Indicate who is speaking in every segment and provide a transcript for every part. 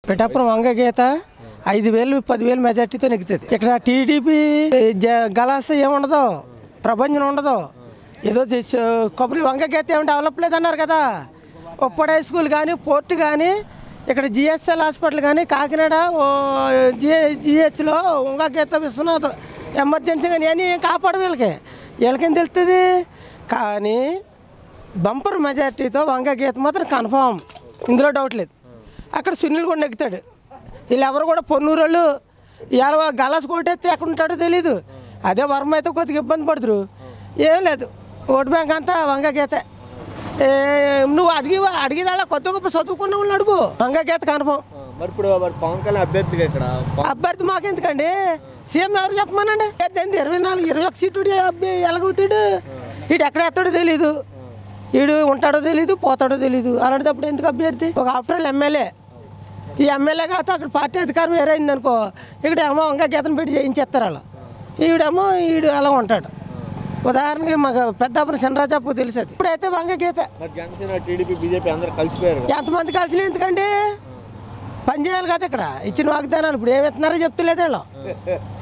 Speaker 1: పిఠాపురం వంగగీత 5,000 10,000 మెజార్టీతో నెగ్గుతుంది. ఇక్కడ టీడీపీ గలాస ఏముండదు, ప్రపంచం ఉండదు. ఏదో కొబ్బరి వంగగీత ఏమి డెవలప్ లేదన్నారు కదా. ఉప్పడ హై స్కూల్ కానీ, పోర్టు కానీ, ఇక్కడ జిఎస్ఎల్ హాస్పిటల్ కానీ, కాకినాడ జిహెచ్లో వంగగీత విశ్వనాథ్ ఎమర్జెన్సీ కానీ అని కాపాడు వీళ్ళకేం తెలుస్తుంది. కానీ బంపర్ మెజార్టీతో వంగగీత మాత్రం కన్ఫామ్, ఇందులో డౌట్ లేదు. అక్కడ సునీల్ కూడా నెగ్గుతాడు. వీళ్ళు ఎవరు కూడా పొన్నూరు వాళ్ళు ఇవాళ గలాస్ కొట్టేస్తే ఎక్కడ ఉంటాడో తెలీదు. అదే వర్మ అయితే కొద్దిగా ఇబ్బంది పడుతురు. ఏం లేదు, ఓటు బ్యాంక్ అంతా వంగగీత. నువ్వు అడిగేదాళ్ళ కొత్త గొప్ప చదువుకున్న వాళ్ళని అడుగు, వంగగీత కన్ఫామ్.
Speaker 2: మరి ఇప్పుడు పవన్ కళ్యాణ్ అభ్యర్థిగా ఇక్కడ
Speaker 1: అభ్యర్థి మాకెందుకండి, సీఎం ఎవరు చెప్పమానండి. 21 సీటు ఎలాగవుతాడు? వీడు ఎక్కడ ఎత్తాడో తెలీదు, వీడు ఉంటాడో తెలీదు, పోతాడో తెలీదు. అలాంటప్పుడు ఎందుకు అభ్యర్థి? ఒక ఆఫ్టర్ ఎమ్మెల్యే, ఈ ఎమ్మెల్యే కాదు అక్కడ పార్టీ అధికారం వేరైంది అనుకో, ఇక్కడ ఏమో వంగగీతను పెట్టి చేయించేస్తారు అలా. ఈవిడేమో వీడు అలా ఉంటాడు. ఉదాహరణకి మాకు పెద్దాపురం చినరాజాపు తెలుసు. అది ఇప్పుడైతే వంగగీత. ఎంతమంది కలిసి ఎందుకండి? పని చేయాలి కదా. ఇక్కడ ఇచ్చిన వాగ్దానాలు ఇప్పుడు ఏమి ఇస్తున్నారో చెప్తలేదు వీళ్ళు.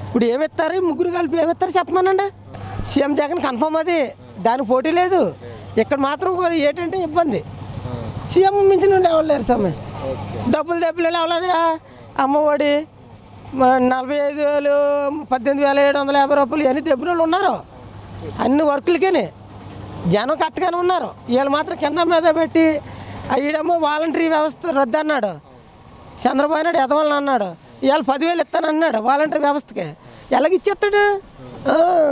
Speaker 1: ఇప్పుడు ఏమి ఇస్తారు? ముగ్గురు కలిపి ఏమి ఇస్తారు చెప్పమానండి. సీఎం జగన్ కన్ఫర్మ్, అది దానికి పోటీ లేదు. ఇక్కడ మాత్రం ఏంటంటే ఇబ్బంది, సీఎం మించిన ఎవరు లేరు. సమయం డబ్బులు ఎవరైనా అమ్మఒడి 45,000 18,750 రూపాయలు ఇవన్నీ దెబ్బలు వాళ్ళు ఉన్నారు. అన్ని వర్కులకేనే జనం కట్టగానే ఉన్నారు. వీళ్ళు మాత్రం కింద మీద పెట్టి అయ్యేమో వాలంటరీ వ్యవస్థ రద్దు అన్నాడు చంద్రబాబు నాయుడు, ఎదవాలని అన్నాడు. ఇవాళ 10,000 ఇస్తానన్నాడు వాలంటరీ వ్యవస్థకి. ఎలాగిచ్చేస్తాడు?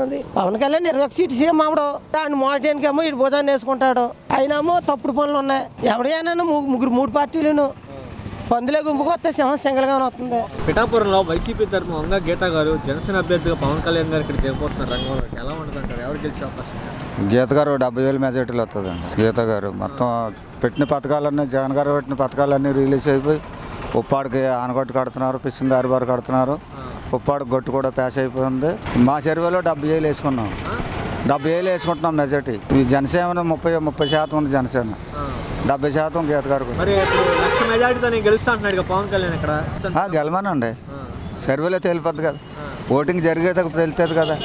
Speaker 1: అది పవన్ కళ్యాణ్ 21 సీటు సీఎం అవడం, దాన్ని మోటానికి ఏమో ఇటు భుజాన్ని వేసుకుంటాడు. అయినామో తప్పుడు పనులు ఉన్నాయి. ఎవడైనా మూడు పార్టీలను పందులే గుంపుకు వస్తే సింహం సింగల్గానే వస్తుంది.
Speaker 2: పిఠాపురంలో వైసీపీ తరఫున వంగగీత గారు జనసేన అభ్యర్థిగా పవన్ కళ్యాణ్ గారు ఇక్కడ దిగబోతున్నారు రంగంలో. ఎలా ఉంటుంది అంటారు? ఎవరు గెలిచే అవకాశం?
Speaker 3: గీత గారు 70,000 మెజార్టీలు వస్తుందండి. గీత గారు మొత్తం పెట్టిన పథకాలన్నీ, జగన్ గారు పెట్టిన పథకాలన్నీ రిలీజ్ అయిపోయి ఉప్పాడికి ఆనగొట్టు కడుతున్నారు, ఫిషింగ్ హార్బర్ కడుతున్నారు. ఉప్పాడు గొట్టు కూడా ప్యాస్ అయిపోయింది. మా చెరువులో 70,000 వేసుకున్నాం. 70,000 వేసుకుంటున్నాం మెజార్టీ. ఈ జనసేన 30% ఉంది. జనసేన 70% గీత గారు. గెలవనండి, సర్వేలో తేలిపోద్ది కదా, ఓటింగ్ జరిగేటప్పుడు తెలుస్తుంది కదా.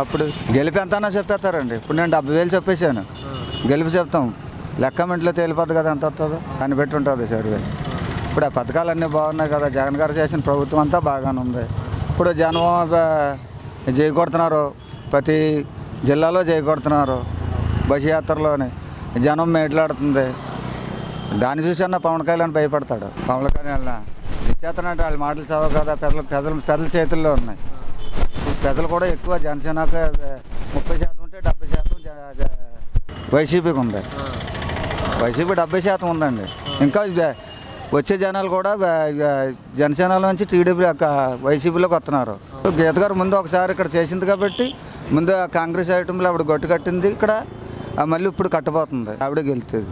Speaker 3: అప్పుడు గెలిపి ఎంతనా చెప్పేస్తారండి. ఇప్పుడు నేను 70,000 చెప్పేశాను, గెలిపి చెప్తాం, లెక్క ఇంట్లో తేలిపోద్ది కదా ఎంత వస్తుందో దాన్ని పెట్టి ఉంటుంది సర్వే. ఇప్పుడు ఆ పథకాలన్నీ బాగున్నాయి కదా, జగన్ గారు చేసిన ప్రభుత్వం అంతా బాగానే ఉంది. ఇప్పుడు జనం జై కొడుతున్నారు, ప్రతి జిల్లాలో జై కొడుతున్నారు. బస్ యాత్రలోని జనం మేట్లాడుతుంది. దాన్ని చూసన్నా పవన్ కళ్యాణ్ భయపడతాడు. పవన్ కళ్యాణ్ ఇచ్చేస్తానంటే వాళ్ళ మాటలు చదవ కదా, పెద్దల చేతుల్లో ఉన్నాయి. పెద్దలు కూడా ఎక్కువ జనసేనకు 30% ఉంటే 70% వైసీపీకి ఉంది. వైసీపీ 70% ఉందండి. ఇంకా వచ్చే జనాలు కూడా జనసేనలో నుంచి టీడీపీ వైసీపీలోకి వస్తున్నారు. గీత గారు ముందు ఒకసారి ఇక్కడ చేసింది కాబట్టి, ముందు కాంగ్రెస్ ఐటంలో ఆవిడ గొట్టు కట్టింది. ఇక్కడ మళ్ళీ ఇప్పుడు కట్టబోతుంది, ఆవిడ గెలుస్తుంది.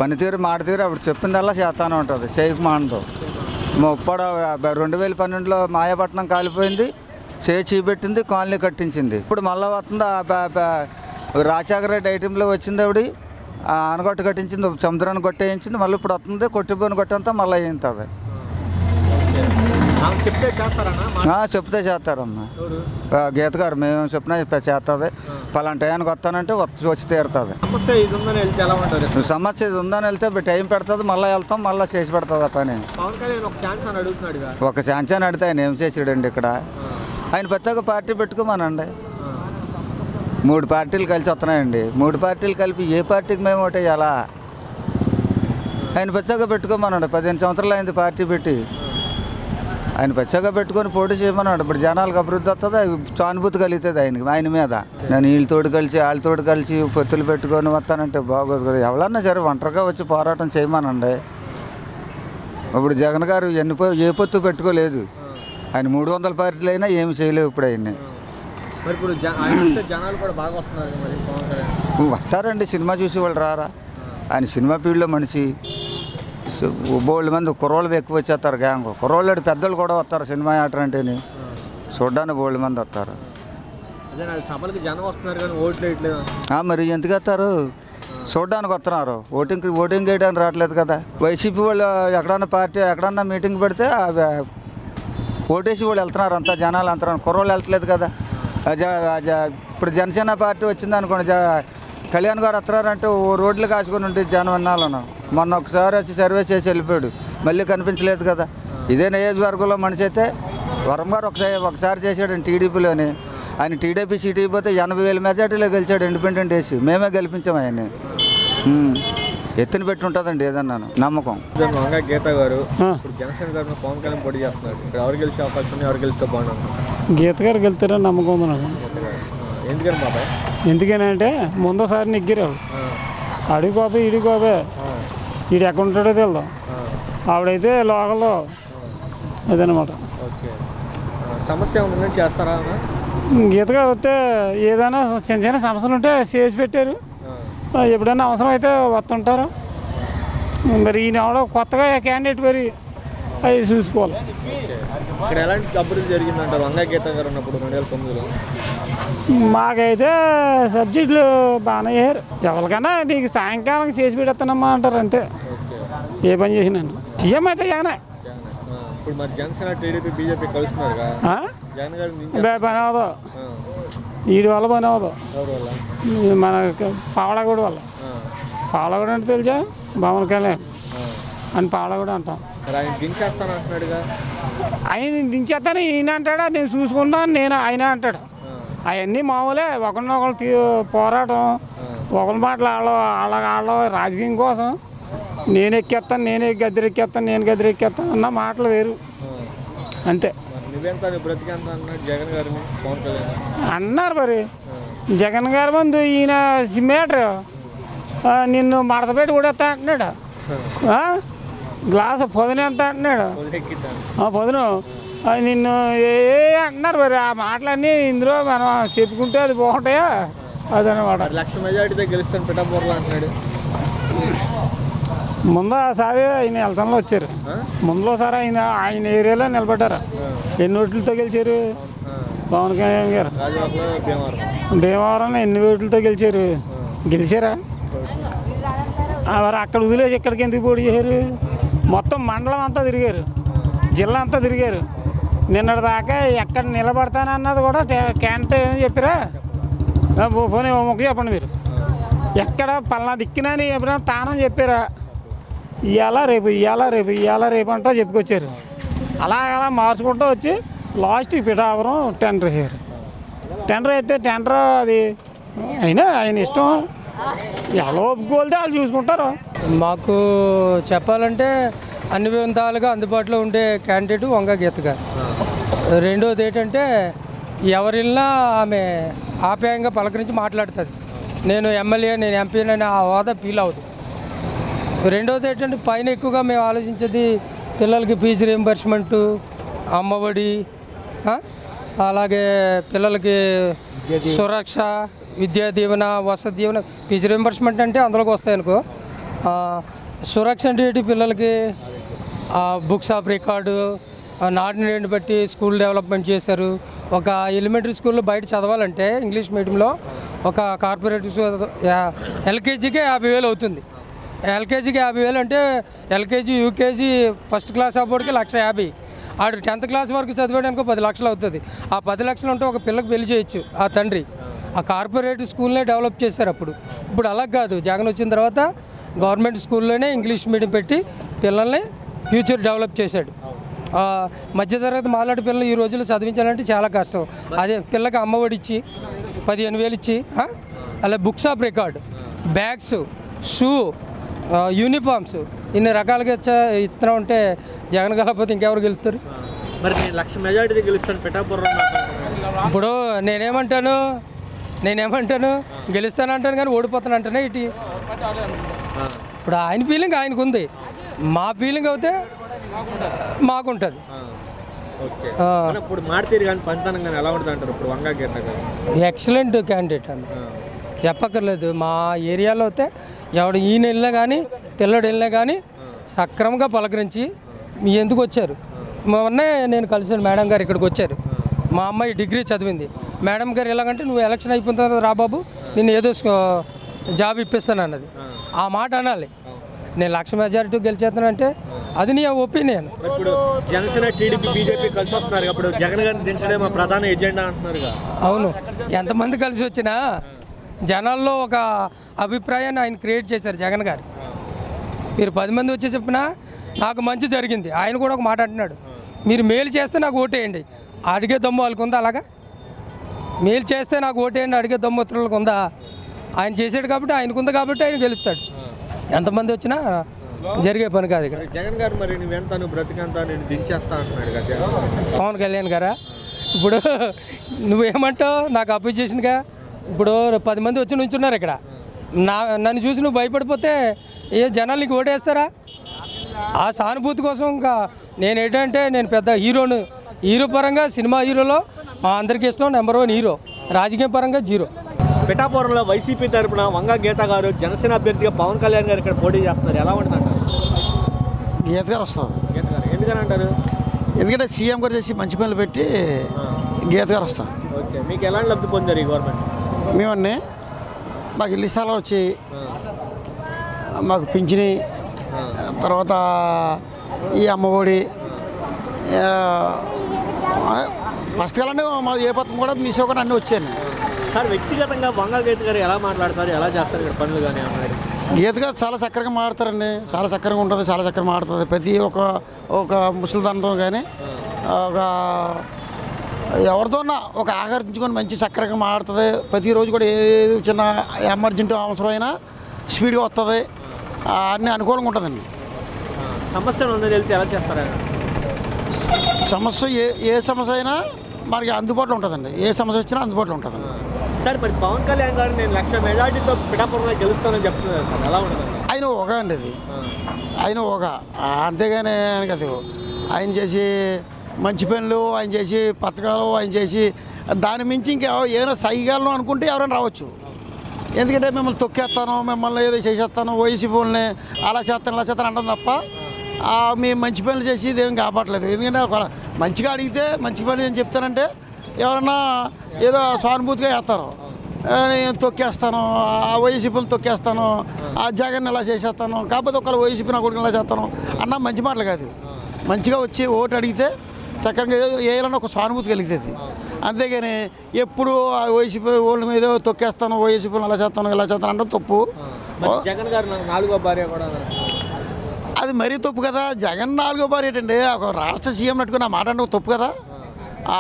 Speaker 3: పనితీరు మాడతీరు ఆవిడ చెప్పిందల్లా చేస్తానే ఉంటుంది, చేయకు మానదు. ఉప్పాడ 2012లో మాయాపట్నం కాలిపోయింది, చీపెట్టింది, కాలనీ కట్టించింది. ఇప్పుడు మళ్ళీ వస్తుంది రాజశేఖర రెడ్డి ఐటంలో వచ్చింది. ఆవిడ ఆనగొట్టు కట్టించింది, సముద్రాన్ని కొట్టేయించింది. మళ్ళీ ఇప్పుడు వస్తుంది కొట్టిపోయిన కొట్టంతా మళ్ళీ అయ్యింది. చెప్తే చేస్తారమ్మా గీత గారు. మేము చెప్పినా చేస్తుంది. పలానా టైంకి వస్తానంటే వచ్చి తీరుతుంది. సమస్య ఇది ఉందని వెళ్తే టైం పెడుతుంది, మళ్ళీ వెళ్తాం, మళ్ళీ చేసి పెడుతుంది ఆ పని. ఒక ఛాన్స్ అని అడిగితే ఆయన ఏం చేసాడండి? ఇక్కడ ఆయన ప్రత్యేక పార్టీ పెట్టుకోమనండి. 3 పార్టీలు కలిసి వస్తున్నాయండి. 3 పార్టీలు కలిపి ఏ పార్టీకి మేము ఒకటి ఎలా ఆయన ప్రత్యేక పెట్టుకోమన్నాడు. 15 సంవత్సరాలు అయింది పార్టీ పెట్టి. ఆయన ప్రత్యేక పెట్టుకొని పోటీ చేయమన్నాడు. ఇప్పుడు జనాలకు అభివృద్ధి వస్తుంది, సానుభూతి కలుగుతుంది ఆయన మీద. నేను వీళ్ళతోటి కలిసి వాళ్ళతోటి కలిసి పొత్తులు పెట్టుకొని వస్తానంటే బాగోదు కదా. ఎవరన్నా సరే ఒంటరిగా వచ్చి పోరాటం చేయమనండి. ఇప్పుడు జగన్ గారు ఏ పొత్తు పెట్టుకోలేదు. ఆయన 300 పార్టీలు అయినా ఏమి చేయలేవు ఇప్పుడు ఆయన్ని. వస్తారండి, సినిమా చూసి వాళ్ళు రారా? ఆయన సినిమా ఫీల్డ్లో మనిషి. బోల్డ్ మంది కుర్రోళ్ళు ఎక్కువ వచ్చేస్తారు, గ్యాంగ్ కుర్రోళ్ళు పెద్దలు కూడా వస్తారు సినిమా యాక్టర్ అంటేని చూడడానికి బోల్డ్ మంది వస్తారు. మరి ఎందుకు వస్తారు? చూడడానికి వస్తున్నారు, ఓటింగ్ చేయడానికి రావట్లేదు కదా. వైసీపీ వాళ్ళు ఎక్కడన్నా పార్టీ ఎక్కడన్నా మీటింగ్ పెడితే ఓటేసి వాళ్ళు వెళ్తున్నారు, అంతా జనాలు వెళ్తున్నారు, కుర్రోళ్ళు వెళ్ళట్లేదు కదా. ఇప్పుడు జనసేన పార్టీ వచ్చింది అనుకోండి, కళ్యాణ్ గారు వస్తున్నారంటే రోడ్లు కాసుకొని ఉంటే జనం విన్నాలను. మొన్న ఒకసారి వచ్చి సర్వే చేసి వెళ్ళిపోయాడు, మళ్ళీ కనిపించలేదు కదా. ఇదే నియోజకవర్గంలో మనిషి అయితే వరం గారు ఒకసారి చేశాడు టీడీపీలోని. ఆయన టీడీపీ సీటీ పోతే 80,000 మెజార్టీలో గెలిచాడు, ఇండిపెండెంట్ వేసి మేమే గెలిపించాము ఆయన్ని. ఎత్తున పెట్టి ఉంటుందండి ఏదన్నాను నమ్మకం.
Speaker 2: వంగ గీత గారు ఇప్పుడు జనసేన గారు పవన్ కళ్యాణ్ పోటీ చేస్తున్నారు, ఇక్కడ ఎవరు గెలిచే అవకాశం ఉంది, ఎవరు గెలిస్తే బాగుంటుంది?
Speaker 4: గీత గారు గెలుతారని నమ్మకం ఉంది నాకు.
Speaker 2: ఎందుకని బాబాయ్?
Speaker 4: ఎందుకనంటే ముందోసారి నెగ్గిరు, అడిగి కోపే ఇడి కోపే, ఈడు ఎక్కడ ఉంటాడో తెలుదాం, ఆవిడైతే లోకల్లో అదనమాట.
Speaker 2: ఓకే, సమస్య ఉందని చేస్తారా?
Speaker 4: గీత గారు వస్తే ఏదైనా చిన్న చిన్న సమస్యలు ఉంటే చేసి పెట్టారు, ఎప్పుడైనా అవసరం అయితే వస్తుంటారు. మరి ఈయన ఎవడో కొత్తగా క్యాండిడేట్ మరి అవి చూసుకోవాలి.
Speaker 2: ఇక్కడ ఎలాంటి అభివృద్ధి జరిగిందంటారు వంగ గీత గారు ఉన్నప్పుడు 2009లో?
Speaker 4: మాకైతే సబ్జెక్టులు బాగానే అయ్యారు. ఎవరికైనా నీకు సాయంకాలం చేసి పెడతానమ్మా అంటారు అంతే, ఏ పని చేసినాను. సీఎం అయితే జగనే.
Speaker 2: ఇప్పుడు మరి జనసేన టీడీపీ బీజేపీ కలుస్తున్నారు కదా, జగన్ గారు
Speaker 4: పని అవ్వదు, వీడి వల్ల పని అవ్వదు. మన పావళగూడ వల్ల. పావళగూడ అంటే తెలుసా, పవన్ కళ్యాణ్ అని పావళగూడ అంటాం.
Speaker 2: ఆయన దించేస్తాను అంటున్నాడుగా.
Speaker 4: ఆయన దించేస్తాను ఈయన అంటాడా, నేను చూసుకుంటాను నేను ఆయన అంటాడు. అవన్నీ మామూలే, ఒకరినొకరు పోరాటం, ఒకరి మాటలు వాళ్ళ రాజకీయం కోసం నేను ఎక్కేస్తాను, నేను గద్దెరెక్కేస్తాను, నేను గద్దెరెక్కేస్తాను అన్న మాటలు వేరు అంతే.
Speaker 2: జగన్ గారిని పవన్ కళ్యాణ్
Speaker 4: అన్నారు మరి. జగన్ గారి ముందు ఈయన సిమ్మేటర్ నిన్ను మడతపెట్టి కూడా ఎత్తా అంటున్నాడు, గ్లాసు పొదిన ఎంత అంటున్నాడు, పొదును నిన్ను ఏ అంటున్నారు మరి. ఆ మాటలన్నీ ఇందులో మనం చెప్పుకుంటే అది బాగుంటాయా అదనమాట.
Speaker 2: 1,00,000 మెజార్టీతో గెలుస్తాను పిఠాపురంలో అంటున్నాడు.
Speaker 4: ముందోసారి ఆయన ఎలక్షన్లో వచ్చారు, ముందులోసారి ఆయన ఏరియాలో నిలబడ్డారు. ఎన్ని ఓట్లతో గెలిచారు పవన్ కళ్యాణ్ గారు? భీమవరం ఎన్ని ఓట్లతో గెలిచారా? మరి అక్కడ వదిలేసి ఇక్కడికి ఎందుకు పోటీ చేశారు? మొత్తం మండలం అంతా తిరిగారు, జిల్లా అంతా తిరిగారు. నిన్నటి దాకా ఎక్కడ నిలబడతానన్నది కూడా క్యాంట్ ఏమని చెప్పారా? పోనీ ముఖ్య చెప్పండి మీరు, ఎక్కడ పలానా దిక్కినని ఎప్పుడైనా తానని చెప్పారా? ఇవాళ రేపు అంటా చెప్పుకొచ్చారు. అలా మార్చుకుంటూ వచ్చి లాస్ట్కి పిఠాపురం టెండర్ వేసారు. టెండర్ అయితే టెండర్ అది అయినా ఆయన ఇష్టం, ఎలా ఒప్పుకోలితే వాళ్ళు చూసుకుంటారు.
Speaker 5: మాకు చెప్పాలంటే అన్ని విధాలుగా అందుబాటులో ఉండే క్యాండిడేట్ వంగ గీత గారు. రెండోది ఏంటంటే ఎవరిల్లా ఆమె ఆప్యాయంగా పలకరించి మాట్లాడుతుంది. నేను ఎమ్మెల్యే, నేను ఎంపీ అని ఆ హోదా ఫీల్ అవుతుంది. రెండోది ఏంటంటే పైన ఎక్కువగా మేము ఆలోచించేది పిల్లలకి ఫీజు రీయింబర్స్మెంటు, అమ్మఒడి, అలాగే పిల్లలకి సురక్ష, విద్యా దీవెన, వసతి దీవెన. ఫీజు రీయింబర్స్మెంట్ అంటే అందులోకి వస్తాయి అనుకో. సురక్ష అంటే ఏంటి, పిల్లలకి బుక్స్ ఆఫ్ రికార్డు, నాడు నేడు బట్టి స్కూల్ డెవలప్మెంట్ చేశారు. ఒక ఎలిమెంటరీ స్కూల్లో బయట చదవాలంటే ఇంగ్లీష్ మీడియంలో ఒక కార్పొరేట్ ఎల్కేజీకే 50,000 అవుతుంది. ఎల్కేజీకి 50,000 అంటే ఎల్కేజీ, యూకేజీ, ఫస్ట్ క్లాస్ అబ్బోడికి 1,50,000. ఆడు 10th క్లాస్ వరకు చదివాడనుకో 10 లక్షలు అవుతుంది. ఆ 10 లక్షలు ఉంటే ఒక పిల్లకి పెళ్లి చేయొచ్చు ఆ తండ్రి. ఆ కార్పొరేట్ స్కూల్నే డెవలప్ చేశారు అప్పుడు. ఇప్పుడు అలా కాదు, జగన్ వచ్చిన తర్వాత గవర్నమెంట్ స్కూల్లోనే ఇంగ్లీష్ మీడియం పెట్టి పిల్లల్ని ఫ్యూచర్ డెవలప్ చేశాడు. మధ్యతరగతి మాలాంటి పిల్లలు ఈ రోజుల్లో చదివించాలంటే చాలా కష్టం. అదే పిల్లకి అమ్మఒడి ఇచ్చి 15,000 ఇచ్చి, అలా books of record, bags, shoe, uniforms ఇన్ని రకాలుగా ఇస్తున్నా ఉంటే జగన్ గెలకపోతే ఇంకెవరు గెలుస్తారు?
Speaker 2: మరి 1,00,000 మెజార్టీ గెలుస్తాను పిఠాపురం.
Speaker 5: ఇప్పుడు నేనేమంటాను గెలుస్తానంటాను కానీ ఓడిపోతాను అంటేనే ఇటు. ఇప్పుడు ఆయన ఫీలింగ్ ఆయనకు ఉంది, మా ఫీలింగ్ అయితే మాకుంటుంది.
Speaker 2: ఇప్పుడు మారుతీరు కానీ పంతానం కానీ ఎలా ఉంటుంది అంటారు ఇప్పుడు వంగ గీత గారు?
Speaker 5: ఎక్సలెంట్ క్యాండిడేట్ అండి, చెప్పక్కర్లేదు. మా ఏరియాలో అయితే ఎవడు ఈయన వెళ్ళినా కానీ పిల్లడు వెళ్ళినా కానీ సక్రమంగా పలకరించి మీ ఎందుకు వచ్చారు. మొన్నే నేను కలిసాను, మేడం గారు ఇక్కడికి వచ్చారు. మా అమ్మాయి డిగ్రీ చదివింది. మేడం గారు ఎలాగంటే నువ్వు ఎలక్షన్ అయిపోయిన తర్వాత రా బాబు, నేను ఏదో జాబ్ ఇప్పిస్తాను అన్నది. ఆ మాట అనాలి. నేను 1,00,000 మెజారిటీ గెలిచేస్తానంటే అది నీ ఒపీనియన్.
Speaker 2: ఇప్పుడు జనసేన టీడీపీ బీజేపీ కలిసి వస్తున్నారు. అప్పుడు జగన్ గారిని దించడే మా ప్రధాన ఎజెండా అంటున్నారుగా.
Speaker 5: అవును, ఎంతమంది కలిసి వచ్చినా జనాల్లో ఒక అభిప్రాయాన్ని ఆయన క్రియేట్ చేశారు జగన్ గారు. మీరు 10 మంది వచ్చి చెప్పినా నాకు మంచి జరిగింది. ఆయన కూడా ఒక మాట అంటున్నాడు, మీరు మేలు చేస్తే నాకు ఓటేయండి, అడిగే దమ్ము వాళ్ళకు ఉందా? అలాగా మేలు చేస్తే నాకు ఓటేయండి అడిగే దమ్ము ఇతరులకు ఉందా? ఆయన చేసాడు కాబట్టి, ఆయనకు ఉంది కాబట్టి ఆయన గెలుస్తాడు. ఎంతమంది వచ్చినా జరిగే పని కాదు ఇక్కడ.
Speaker 2: జగన్ గారు మరి నువ్వెంత బ్రతికంతా నేను దించేస్తా అంటున్నాడు కదా
Speaker 5: పవన్ కళ్యాణ్ గారా. ఇప్పుడు నువ్వేమంటావు? నాకు అపోజిషన్గా ఇప్పుడు 10 మంది వచ్చి నుంచున్నారు ఇక్కడ. నన్ను చూసి నువ్వు భయపడిపోతే జనాలు నీకు ఓటేస్తారా? ఆ సానుభూతి కోసం ఇంకా నేను ఏంటంటే నేను పెద్ద హీరోను. హీరో పరంగా సినిమా హీరోలో మా అందరికీ ఇష్టం నెంబర్ 1 హీరో. రాజకీయ పరంగా 0.
Speaker 2: పిఠాపురంలో వైసీపీ తరపున వంగ గీత గారు జనసేన అభ్యర్థిగా పవన్ కళ్యాణ్ గారు ఇక్కడ పోటీ చేస్తున్నారు. ఎలా ఉంటుంది అంటారు?
Speaker 6: గీత గారు వస్తుంది.
Speaker 2: గీత గారు ఎందుకని అంటారు?
Speaker 6: ఎందుకంటే సీఎం గారు చేసి మంచి పనులు పెట్టి గీత గారు వస్తారు.
Speaker 2: ఓకే, మీకు ఎలాంటి లబ్ధి పొందారు ఈ గవర్నమెంట్?
Speaker 6: మేమన్నీ మాకు ఇల్లు స్థలాలు వచ్చి మాకు పింఛని, తర్వాత ఈ అమ్మఒడి పుస్తకాలన్నీ మా ఏ పథకం కూడా మీ సోకని అన్నీ వచ్చాయండి.
Speaker 2: సార్ వ్యక్తిగతంగా వంగ గీత గారు ఎలా మాట్లాడతారు, ఎలా చేస్తారు ఇక్కడ పనులు కానీ అన్నాడు?
Speaker 6: గీత గారు చాలా చక్కగా మాడతారండి. చాలా చక్కగా ఉంటుంది, చాలా చక్కగా మాడుతుంది. ప్రతి ఒక ముసలిదానితో కానీ ఒక ఎవరితోన్నా ఒక ఆకర్షించుకొని మంచి చక్కగా మాడుతుంది. ప్రతిరోజు కూడా ఏ చిన్న ఎమర్జెంట్ అవసరమైనా స్పీడ్గా వస్తుంది. అన్నీ అనుకూలంగా ఉంటుందండి.
Speaker 2: సమస్యలు ఉందని వెళ్తే ఎలా చేస్తారు?
Speaker 6: సమస్య ఏ సమస్య అయినా మనకి అందుబాటులో ఉంటుందండి. ఏ సమస్య వచ్చినా అందుబాటులో ఉంటుందండి.
Speaker 2: సార్ మరి పవన్ కళ్యాణ్ గారు నేను 1,00,000 మెజార్టీతో పిఠాపురంలో గెలుస్తానని చెప్తున్నారు సార్, ఎలా ఉంటుంది?
Speaker 6: ఆయన ఒక అండి అది, ఆయన ఒక అంతేగాని కదా ఆయన చేసి మంచి పనులు, ఆయన చేసి పథకాలు, ఆయన చేసి దాని మించి ఇంకా ఏమైనా సైగాలను అనుకుంటే ఎవరైనా రావచ్చు. ఎందుకంటే మిమ్మల్ని తొక్కేస్తాను, మిమ్మల్ని ఏదో చేసేస్తాను, ఓఎస్సీ ఫోన్లే అలా చేస్తాను ఇలా చేస్తాను అంటాం తప్ప మేము మంచి పనులు చేసి ఇదేం కాపాడలేదు. ఎందుకంటే ఒక మంచిగా అడిగితే మంచి పని ఏం చెప్తానంటే ఎవరన్నా ఏదో సానుభూతిగా చేస్తారు. నేను తొక్కేస్తాను, ఆ వైసీపీని తొక్కేస్తాను, ఆ జగన్ ఇలా చేసేస్తాను, కాకపోతే ఒకళ్ళు వైసీపీ నా కొడుకుని ఇలా చేస్తాను అన్న మంచి మాటలు కాదు. మంచిగా వచ్చి ఓటు అడిగితే చక్కగా వేయాలన్న ఒక సానుభూతి కలుగుతుంది. అంతేగాని ఎప్పుడు ఆ వైసీపీ వాళ్ళ మీద తొక్కేస్తాను, వైసీపీని అలా చేస్తాను ఇలా చేస్తాను అంటే తప్పు.
Speaker 2: జగన్ గారు 4వ భార్య కూడా
Speaker 6: అది మరీ తప్పు కదా. జగన్ 4వ భార్య ఏంటండి? ఒక రాష్ట్ర సీఎం నట్టుకుని ఆ మాట అంటే తప్పు కదా.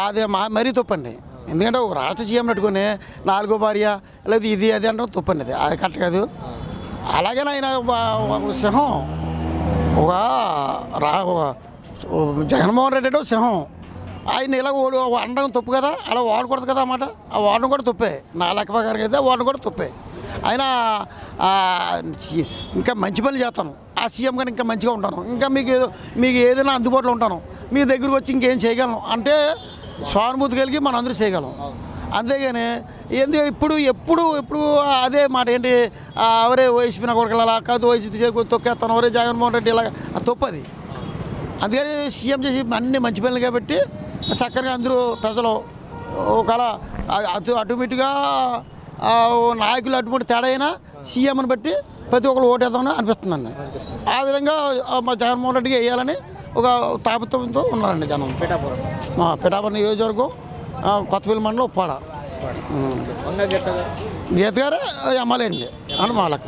Speaker 6: అది మరీ తప్పు అండి. ఎందుకంటే ఒక రాష్ట్ర సీఎం నట్టుకుని 4వ భార్య లేదా ఇది అది అంటే తప్పు అండి. అది కరెక్ట్ కాదు. అలాగే ఆయన సింహం జగన్మోహన్ రెడ్డి అంటే సింహం. ఆయన ఇలా అనడం తప్పు కదా. అలా వాడకూడదు కదా అన్నమాట. ఆ వాడడం కూడా తప్పే. నా లెక్క ప్రకారం అయితే వాడడం కూడా తప్పే. ఆయన ఇంకా మంచి పనులు చేస్తాను, ఆ సీఎం గారు ఇంకా మంచిగా ఉంటాను, ఇంకా మీకు ఏదైనా అందుబాటులో ఉంటాను, మీ దగ్గరకు వచ్చి ఇంకేం చేయగలను అంటే సానుభూతి కలిగి మనం అందరూ చేయగలం. అంతేగాని ఎందుకు ఎప్పుడు అదే మాట ఏంటి, ఎవరే వైసీపీ నా కొడుకు అలా కాదు, వైసీపీ తొక్కేస్తాను, ఎవరే జగన్మోహన్ రెడ్డి ఇలా తప్పది. అందుకని సీఎం చేసి అన్ని మంచి పనులు కాబట్టి చక్కగా అందరూ ప్రజలు ఒకవేళ ఆటోమేటిక్గా నాయకులు అటువంటి తేడా అయినా సీఎంని బట్టి ప్రతి ఒక్కరు ఓటేద్దామని అనిపిస్తుందండి. ఆ విధంగా మా జగన్మోహన్ రెడ్డికి వేయాలని ఒక తాపత్రయంతో ఉన్నారండి జనం. పిఠాపురం నియోజకవర్గం కొత్తపల్లి మండలం ఉప్పాడ. గీత గారే ఎమ్మెల్యే అండి అని మా లెక్క.